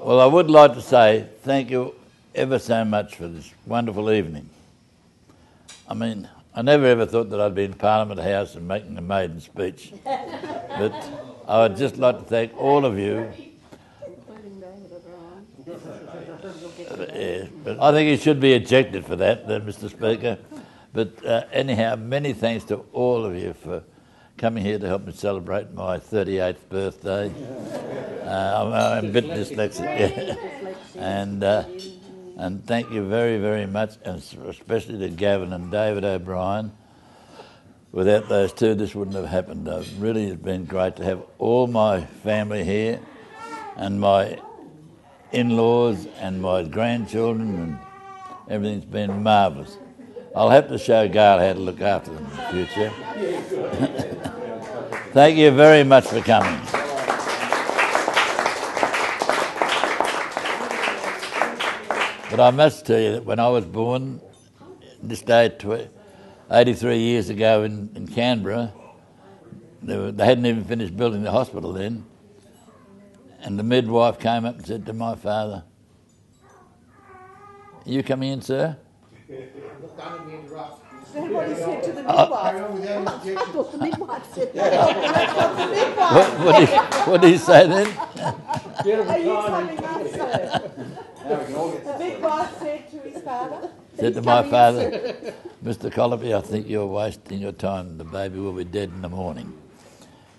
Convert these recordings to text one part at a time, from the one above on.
Well, I would like to say thank you ever so much for this wonderful evening. I mean, I never ever thought that I'd be in Parliament House and making a maiden speech. But I would just like to thank all of you. Yeah, but I think he should be ejected for that, Mr. Speaker. But anyhow, many thanks to all of you for coming here to help me celebrate my 38th birthday. I'm a bit dyslexic, yeah. And thank you very, very much, and especially to Gavin and David O'Brien. Without those two, this wouldn't have happened. It really has been great to have all my family here, and my in-laws and my grandchildren, and everything's been marvellous. I'll have to show Gail how to look after them in the future. Thank you very much for coming. But I must tell you that when I was born, this day 83 years ago in Canberra, they hadn't even finished building the hospital then, and the midwife came up and said to my father, "Are you coming in, sir?" Don't interrupt. Is that what he said to the midwife? I thought the midwife said that. What did he say then? Are you coming up, sir? The midwife said to his father? Said to my father, "Mr. Collopy, I think you're wasting your time. The baby will be dead in the morning."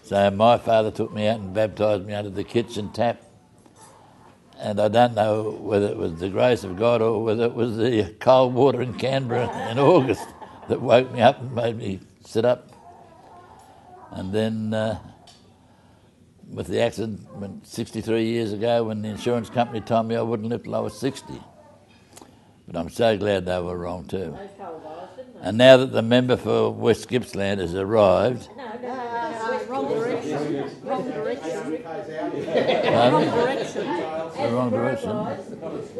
So my father took me out and baptised me under the kitchen tap. And I don't know whether it was the grace of God or whether it was the cold water in Canberra in August that woke me up and made me sit up. And then with the accident 63 years ago, when the insurance company told me I wouldn't live till I was 60. But I'm so glad they were wrong too. And now that the member for West Gippsland has arrived... Wrong direction. Wrong direction. The wrong direction.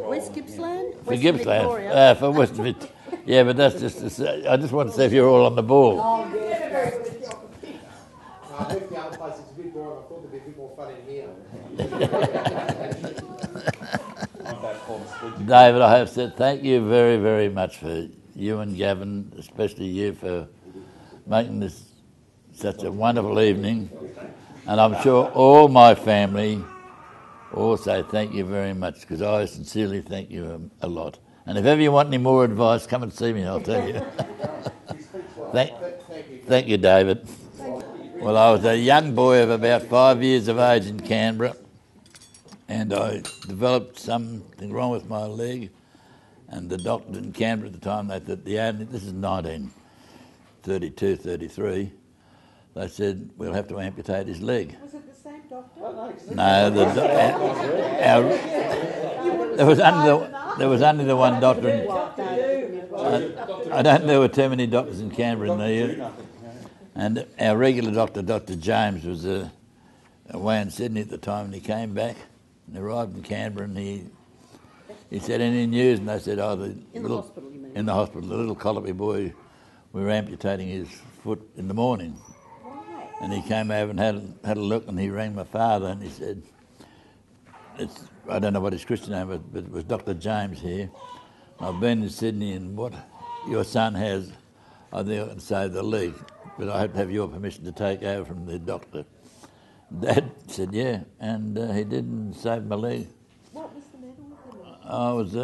West Gippsland? For Gippsland. For West Vic. Yeah, but that's just to say, I just want to see if you're all on the ball. I left the other place, it's a bit boring. I thought there'd be a bit more fun in here. David, I have said thank you very, very much for you and Gavin, especially you, for making this such a wonderful evening. And I'm sure all my family also thank you very much, because I sincerely thank you a lot. And if ever you want any more advice, come and see me, I'll tell you. Thank you, David. Well, I was a young boy of about 5 years of age in Canberra, and I developed something wrong with my leg, and the doctor in Canberra at the time, they said this is 1932, 33, they said, we'll have to amputate his leg. Was it the same doctor? No, there was only the one doctor. I don't know, there were too many doctors in Canberra in the year. And our regular doctor, Dr. James, was away in Sydney at the time, and he came back and arrived in Canberra, and he said, "Any news?" And they said, "Oh, in the hospital, the little Collopy boy, we were amputating his foot in the morning." Why? And he came over and had a look, and he rang my father, and he said, I don't know what his Christian name was, but it was Dr. James here. I've been in Sydney, and what your son has, I think I can save the leg, but I have to have your permission to take over from the doctor. Dad said, yeah, and he did and saved my leg. What was the matter with him? I was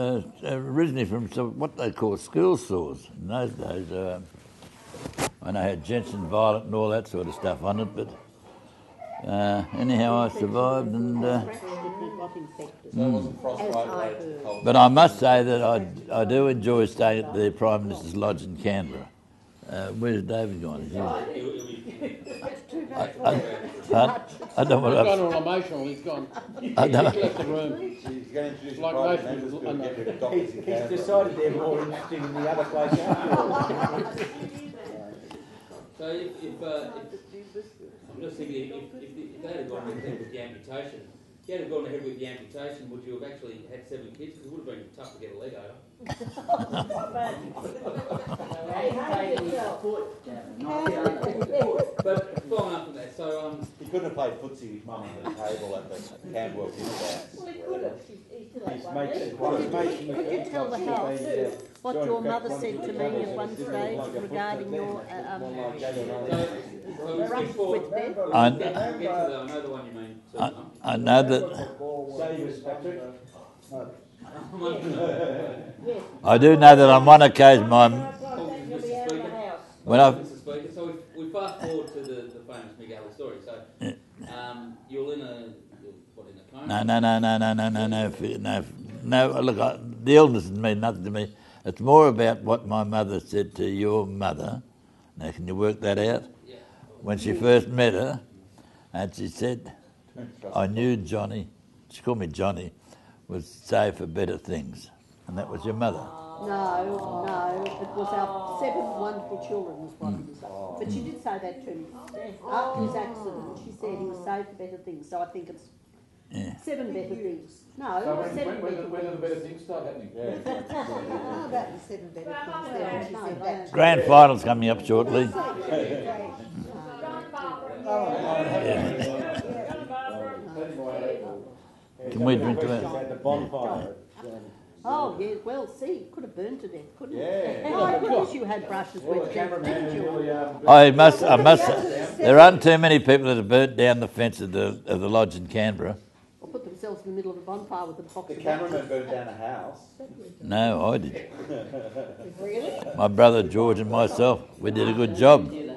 originally from what they call school sores in those days. When I had Jensen Violet and all that sort of stuff on it, but anyhow I survived, and but I must say that I do enjoy staying at the Prime Minister's Lodge in Canberra. Where's David gone? I don't want to... He's gone all emotional, he's gone. He's left the room. He's going to introduce Like private most members people, to a bit of doctors in He's Canberra. decided they're more interesting than the other place after all. So I'm just thinking, if they had gone ahead with the amputation, if you had gone ahead with the amputation, would you have actually had 7 kids? Because it would have been tough to get a leg over. But following up from that, so Did couldn't have played footsie with mum at the table at the Camberwell dinner dance. Well, he could have. He still had His one mates there. had one. His mates from Could you tell the house what joined your back mother one said of to the me brothers at one and didn't stage like a regarding football your then. One like that and all So, that. so rough before, with Ben? I, get to the, I know the one you mean. I know that Say was Patrick. Yes. I do know that on one occasion You'll be out of the house. when I Mr. Speaker, so we fast forward to the famous Big Alley story. So, you're in a coma. no. Look, the illness mean nothing to me. It's more about what my mother said to your mother. Now, can you work that out? Yeah. When she first met her, and she said, "I knew Johnny." She called me Johnny. Was saved for better things, and that was your mother. No, it was our 7 wonderful children was what he was. But she did say that to me. After his accident, she said he was saved for better things, so I think it's Yeah. 7 better things. No, So 7 better when do the better things. things start happening? How about the 7 better things there? And she said that. Grand final's coming up shortly. Can we drink to that? At the bonfire. Oh, yeah, well, see, it could have burned to death, couldn't it? Yeah. Oh, of course you had brushes Well, the with Jeff, cameraman didn't you? really I must. There aren't too many people that have burnt down the fence of the lodge in Canberra. Or put themselves in the middle of a bonfire with a box The of cameraman burned down a house. No, I did. Really? My brother George and myself, we did a good job. It's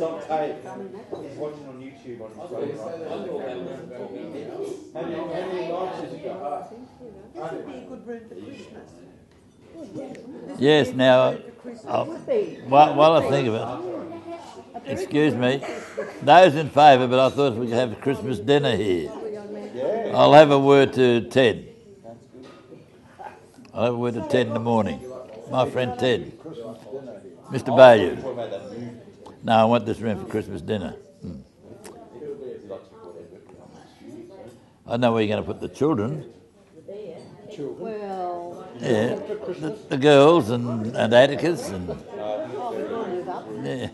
on tape. He's watching on YouTube on his phone right now. How many nights has he got? This would be a good room for Christmas. Yes. Now, while I think of it, excuse me, those in favour, but I thought we could have a Christmas dinner here. Yeah. I'll have a word to Ted. I'll have a word to Ted in the morning. My friend Ted. Mr. Bayou. Talking about that movie. No, I want this room for Christmas dinner. I know where you're going to put the children. Well, Yeah, the girls and Atticus and oh, we'll move up. yeah.